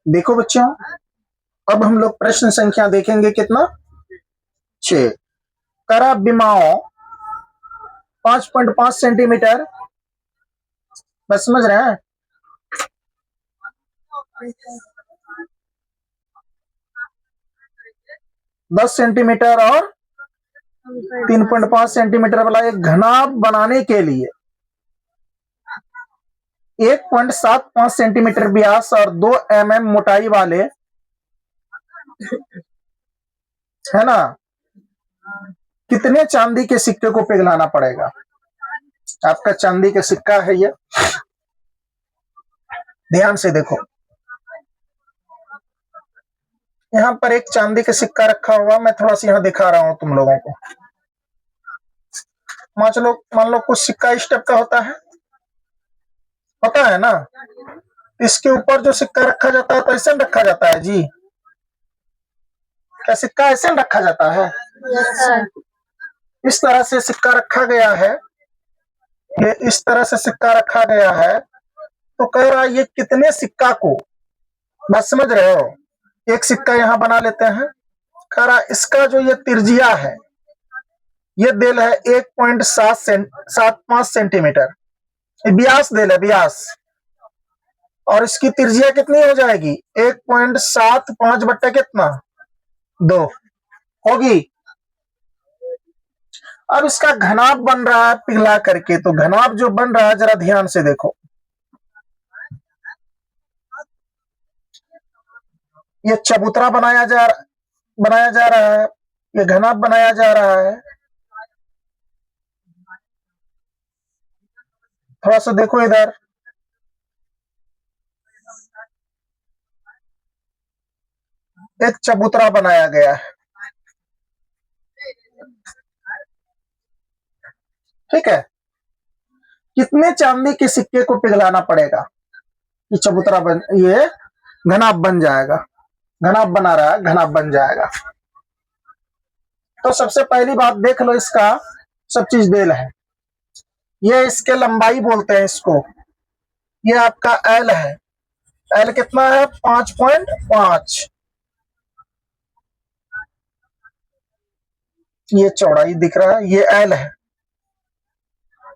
देखो बच्चों, अब हम लोग प्रश्न संख्या देखेंगे कितना 6। करा बिमाओ 5.5 सेंटीमीटर, बस समझ रहे हैं। 10 सेंटीमीटर और 3.5 सेंटीमीटर वाला एक घनाभ बनाने के लिए 1.75 सेंटीमीटर व्यास और 2 mm मोटाई वाले, है ना, कितने चांदी के सिक्के को पिघलाना पड़ेगा। आपका चांदी का सिक्का है ये, ध्यान से देखो। यहाँ पर एक चांदी का सिक्का रखा हुआ, मैं थोड़ा सा यहाँ दिखा रहा हूं तुम लोगों को। मान लो कुछ सिक्का इस टाइप का होता है ना। इसके ऊपर जो सिक्का रखा जाता है तो ऐसे रखा जाता है जी। क्या सिक्का ऐसे रखा जाता है? इस तरह से सिक्का रखा गया है, ये इस तरह से सिक्का रखा गया है। तो कह रहा है ये कितने सिक्का को, बात समझ रहे हो। एक सिक्का यहाँ बना लेते हैं। कह रहा इसका जो ये तिर्जिया है, ये देल है 1.75 सेंटीमीटर, व्यास देल है, व्यास। और इसकी तिर्जिया कितनी हो जाएगी? 1.75 बट्टा कितना 2 होगी। अब इसका घनाभ बन रहा है पिघला करके, तो घनाभ जो बन रहा है जरा ध्यान से देखो। ये चबूतरा बनाया जा रहा है, ये घनाभ बनाया जा रहा है। थोड़ा सा देखो इधर, एक चबूतरा बनाया गया है, ठीक है। कितने चांदी के सिक्के को पिघलाना पड़ेगा कि चबूतरा ये घनाभ बन जाएगा। घनाभ बना रहा है, घनाभ बन जाएगा। तो सबसे पहली बात देख लो, इसका सब चीज देल है। ये इसके लंबाई बोलते हैं इसको, ये आपका एल है। एल कितना है? 5.5। ये चौड़ाई दिख रहा है, ये एल है।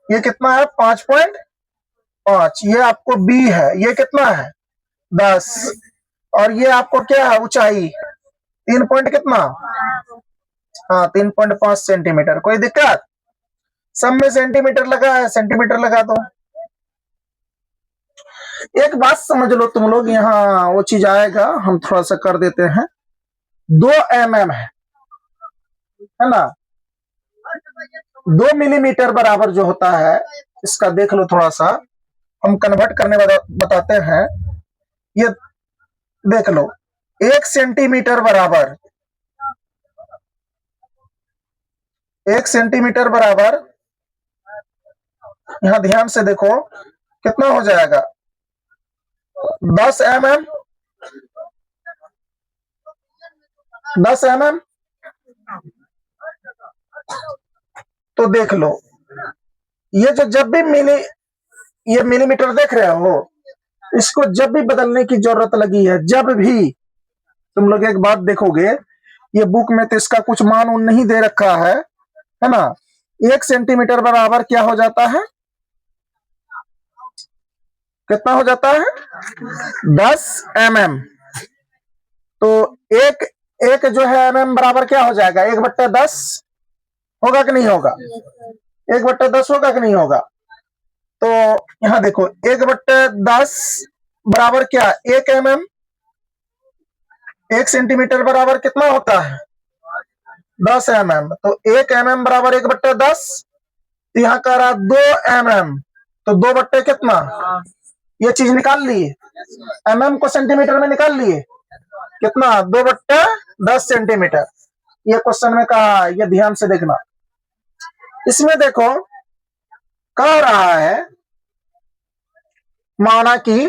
ये कितना है? 5.5। ये आपको बी है, ये कितना है? 10। और ये आपको क्या है? ऊंचाई 3 पॉइंट कितना? हाँ, 3.5 सेंटीमीटर। कोई दिक्कत? सब में सेंटीमीटर लगा है, सेंटीमीटर लगा दो। एक बात समझ लो तुम लोग, यहाँ वो चीज आएगा, हम थोड़ा सा कर देते हैं। 2 mm है ना, 2 मिलीमीटर बराबर जो होता है, इसका देख लो थोड़ा सा, हम कन्वर्ट करने बताते हैं। ये देख लो, 1 सेंटीमीटर बराबर, 1 सेंटीमीटर बराबर, यहां ध्यान से देखो कितना हो जाएगा? 10 mm, 10 mm। तो देख लो, ये जो जब भी ये मिलीमीटर देख रहे हो, इसको जब भी बदलने की जरूरत लगी है, जब भी तुम लोग एक बात देखोगे, ये बुक में तो इसका कुछ मान उन नहीं दे रखा है ना। 1 सेंटीमीटर बराबर क्या हो जाता है? कितना हो जाता है? 10 mm। तो एक जो है mm बराबर क्या हो जाएगा? 1/10 होगा कि नहीं होगा? 1/10 होगा कि नहीं होगा? तो यहां देखो, 1/10 बराबर क्या? 1 mm। 1 सेंटीमीटर बराबर कितना होता है? 10 mm। तो 1 mm बराबर 1/10। यहाँ कह रहा 2 mm, तो 2 बट्टे कितना? ये चीज निकाल लिए, mm को सेंटीमीटर में निकाल लिए, कितना? 2/10 सेंटीमीटर। ये क्वेश्चन में कहा, ये ध्यान से देखना। इसमें देखो कह रहा है, माना कि,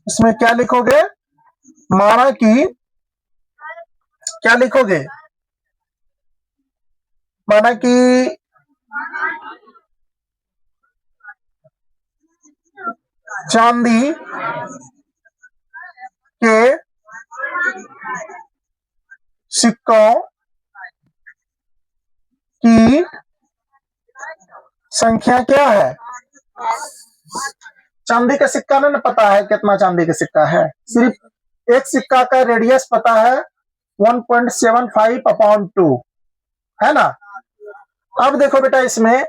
इसमें क्या लिखोगे? माना कि, क्या लिखोगे? माना कि चांदी सिक्कों की संख्या क्या है? चांदी का सिक्का ना पता है कितना चांदी का सिक्का है, सिर्फ एक सिक्का का रेडियस पता है 1.75/2 है ना। अब देखो बेटा इसमें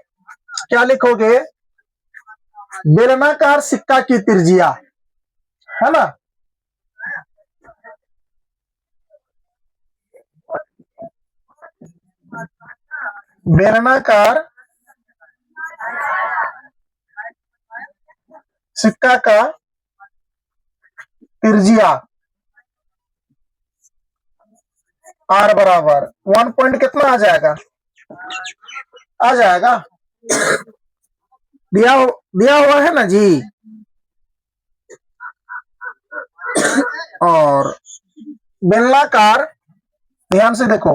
क्या लिखोगे, बेलनाकार सिक्का की त्रिज्या है ना, बेलनाकार सिक्का का त्रिज्या R बराबर 1 पॉइंट कितना आ जाएगा, आ जाएगा, दिया हुआ है ना जी। और बेलनाकार, ध्यान से देखो,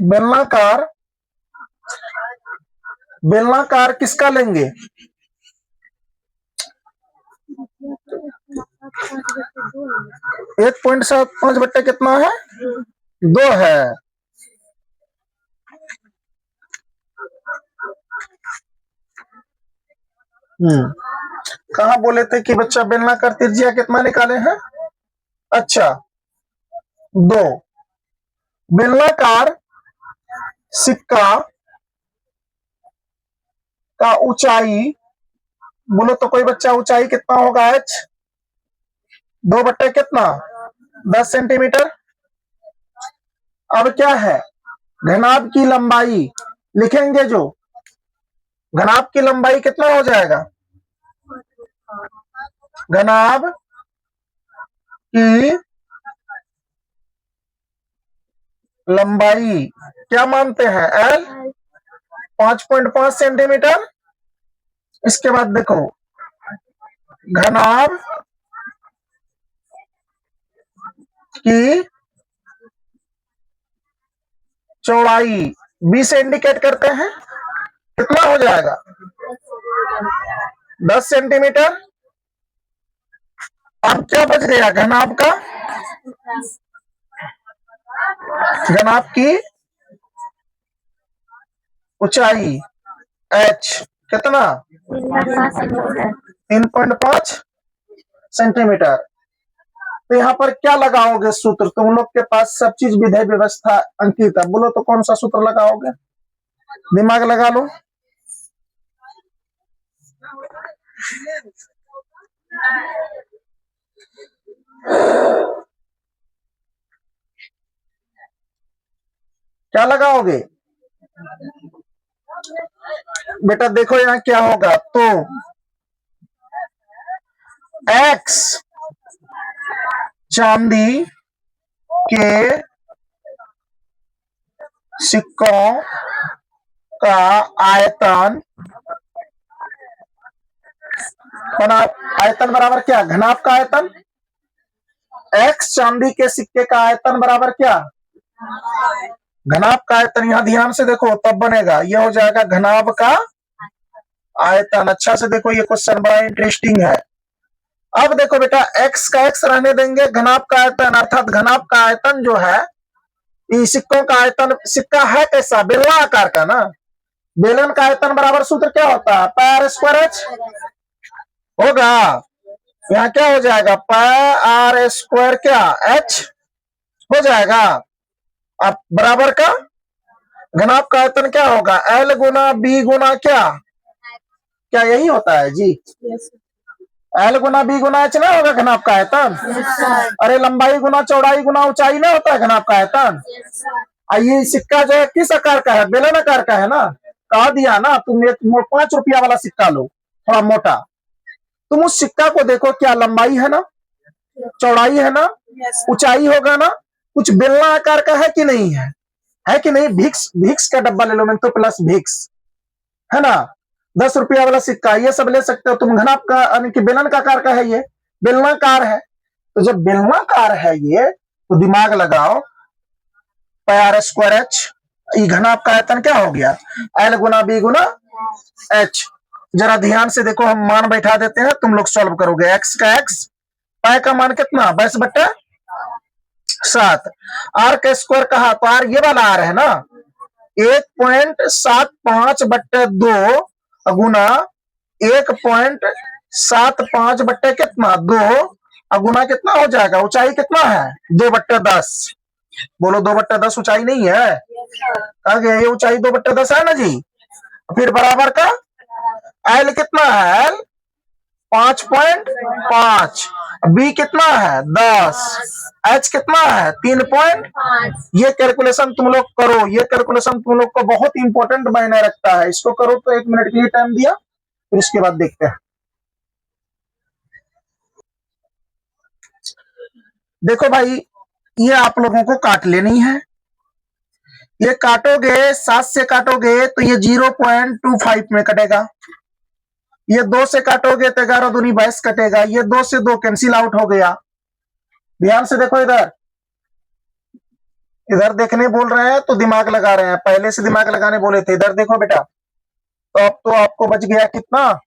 बेलनाकार बेलनाकार किसका लेंगे, 1.75 बट्टे कितना है, 2 है। कहा बोले थे कि बच्चा बेलनाकार त्रिज्या कितना निकाले हैं, अच्छा 2। बेलनाकार सिक्का का ऊंचाई, बोलो तो कोई बच्चा ऊंचाई कितना होगा, h 2 बट्टे कितना 10 सेंटीमीटर। अब क्या है, घनाभ की लंबाई लिखेंगे, जो घनाभ की लंबाई कितना हो जाएगा, घनाभ की लंबाई क्या मानते हैं, L 5.5 सेंटीमीटर। इसके बाद देखो घनाभ की चौड़ाई 20 से इंडिकेट करते हैं, कितना हो जाएगा 10 सेंटीमीटर। अब क्या बच गया, घनाभ का, घनाभ की ऊंचाई h कितना 3.5 सेंटीमीटर। तो यहाँ पर क्या लगाओगे सूत्र, तुम लोग के पास सब चीज विधेय व्यवस्था अंकित है, बोलो तो कौन सा सूत्र लगाओगे, दिमाग लगा लो। क्या लगाओगे बेटा, देखो यहाँ क्या होगा, तो x चांदी के सिक्कों का आयतन, आयतन बराबर क्या, घनाभ का आयतन, x चांदी के सिक्के का आयतन बराबर क्या, घनाभ का आयतन। यहां ध्यान से देखो तब बनेगा, यह हो जाएगा घनाभ का आयतन। अच्छा से देखो, ये क्वेश्चन बड़ा इंटरेस्टिंग है। अब देखो बेटा, x का x रहने देंगे, घनाभ का आयतन अर्थात घनाभ का आयतन जो है, ये सिक्कों का आयतन, सिक्का है कैसा, बेलना आकार का ना, बेलन का आयतन बराबर सूत्र क्या होता है, पाई r² h होगा। यहाँ क्या हो जाएगा, पाई r² क्या h हो जाएगा। अब बराबर का घनाभ का आयतन क्या होगा, L गुना B गुना क्या यही होता है जी, L गुना B गुना h ना होगा घनाभ का आयतन। अरे लंबाई गुना चौड़ाई गुना ऊंचाई ना होता है घनाभ का आयतन। ये सिक्का जो है किस आकार का है, बेलन आकार का है ना, कहा दिया ना, तुम एक 5 रुपया वाला सिक्का लो, थोड़ा मोटा, तुम उस सिक्का को देखो, क्या लंबाई है ना, चौड़ाई है ना, ऊंचाई होगा ना, कुछ बेलना आकार का है कि नहीं है कि नहीं। भिक्स का डब्बा ले लो, मेंथो प्लस भिक्स है ना, 10 रुपया वाला सिक्का, ये सब ले सकते हो तुम। घनाभ का यानी कि बेलन का आकार का है, ये बेलनाकार है। तो जब बेलनाकार है ये, तो दिमाग लगाओ, पाई r² h, ये घनाभ का आयतन क्या हो गया, L गुना B गुना h। जरा ध्यान से देखो, हम मान बैठा देते हैं, तुम लोग सॉल्व करोगे। x का x, पाई का मान कितना 22 बट्टा 7। आर का स्क्वायर कहा, तो आर ये वाला आर है ना, 1.75/2 गुना 1.75 बट्टे कितना 2 गुना कितना हो जाएगा, ऊंचाई कितना है 2/10। बोलो 2/10 ऊंचाई नहीं है, कहा गया ये ऊंचाई 2/10 है ना जी। फिर बराबर का एल कितना है, एल 5.5, बी कितना है 10, एच कितना है 3.5। ये कैलकुलेशन तुम लोग करो, ये कैलकुलेशन तुम लोग को बहुत इंपॉर्टेंट मायने रखता है। इसको करो तो 1 मिनट के लिए टाइम दिया, फिर उसके बाद देखते हैं। देखो भाई, ये आप लोगों को काट लेनी है। ये काटोगे 7 से काटोगे तो ये 0.25 में कटेगा। ये 2 से काटोगे तो 11 दूनी 22 कटेगा। ये 2 से 2 कैंसिल आउट हो गया। ध्यान से देखो, इधर इधर देखने बोल रहे हैं तो दिमाग लगा रहे हैं, पहले से दिमाग लगाने बोले थे। इधर देखो बेटा, तो अब तो आपको बच गया कितना,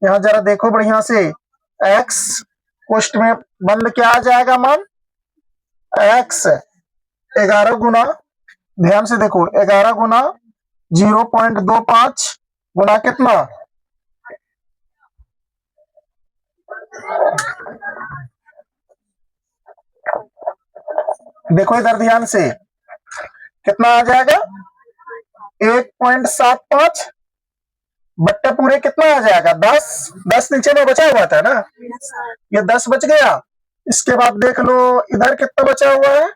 यहाँ जरा देखो बढ़िया से, x कोष्ट में बंद क्या आ जाएगा मान, x 11 गुना, ध्यान से देखो 11 गुना 0.25 गुना कितना, देखो इधर ध्यान से कितना आ जाएगा, 1.75 बट्टे पूरे कितना आ जाएगा 10। 10 नीचे में बचा हुआ था ना, ये 10 बच गया। इसके बाद देख लो इधर कितना बचा हुआ है,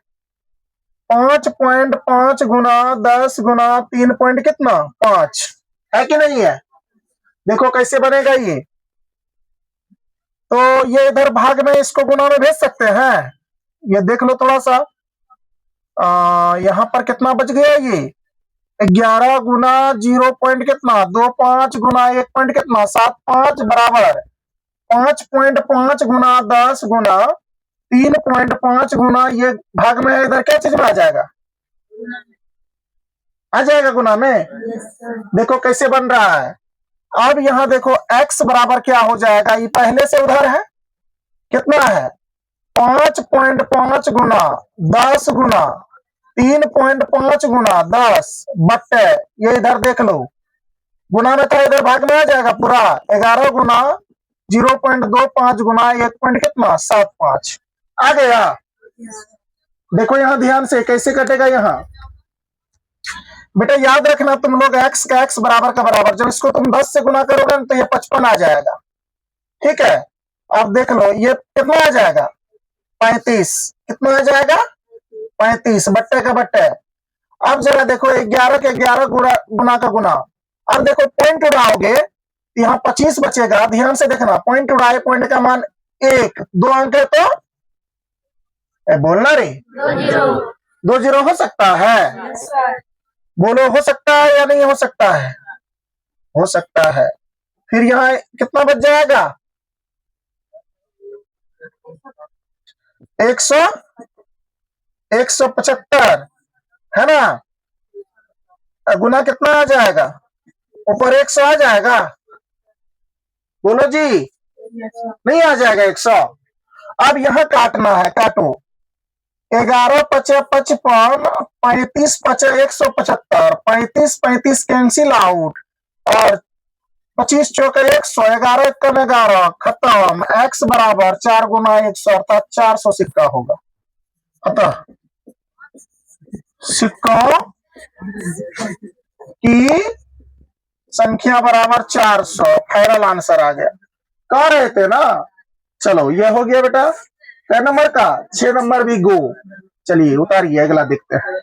5.5 गुना 10 गुना 3 पॉइंट कितना 5 है कि नहीं है। देखो कैसे बनेगा ये, तो ये इधर भाग में इसको गुना में भेज सकते हैं। ये देख लो थोड़ा सा, यहाँ पर कितना बच गया, ये 11 गुना 0 पॉइंट कितना 25 गुना 1 पॉइंट कितना 75 बराबर 5.5 गुना 10 गुना 3.5 गुना, ये भाग में इधर क्या चीज में आ जाएगा, आ जाएगा गुना में। देखो कैसे बन रहा है। अब यहाँ देखो x बराबर क्या हो जाएगा, ये पहले से उधर है कितना है 5.5 गुना 10 गुना 3.5 गुना 10 बट्टे, ये इधर देख लो गुना में था, इधर भाग में आ जाएगा पूरा 11 गुना 0.25 गुना 1 पॉइंट कितना 75 आ गया। देखो यहाँ ध्यान से कैसे कटेगा, यहाँ बेटा याद रखना तुम लोग x का x बराबर का बराबर, जब इसको तुम 10 से गुना करोगे तो ये 55 आ जाएगा, ठीक है। अब देख लो ये कितना आ जाएगा 35, कितना आ जाएगा 35 बट्टे का बट्टे। अब जरा देखो 11 के 11 गुना का गुना, अब देखो पॉइंट उड़ाओगे यहाँ 25 बचेगा। ध्यान से देखना, पॉइंट उड़ाए पॉइंट का मान 1, 2 अंक है तो बोलना रे 2 0 हो सकता है, बोलो हो सकता है या नहीं हो सकता है, हो सकता है। फिर यहाँ कितना बच जाएगा 175 है ना, गुना कितना आ जाएगा ऊपर 100 आ जाएगा, बोलो जी नहीं आ जाएगा 100। अब यहाँ काटना है, काटो 11 पचे 55 35 पचे 175 35 35 कैंसिल आउट और 25 चौके 100 11 कम 11 खत्म। x बराबर 4 गुना 100 अर्थात 400 सिक्का होगा। अतः सिक्कों की संख्या बराबर 400, फाइनल आंसर आ गया। कह रहे थे ना, चलो ये हो गया बेटा कै नंबर का 6 नंबर भी गो। चलिए उतारिए, अगला देखते हैं।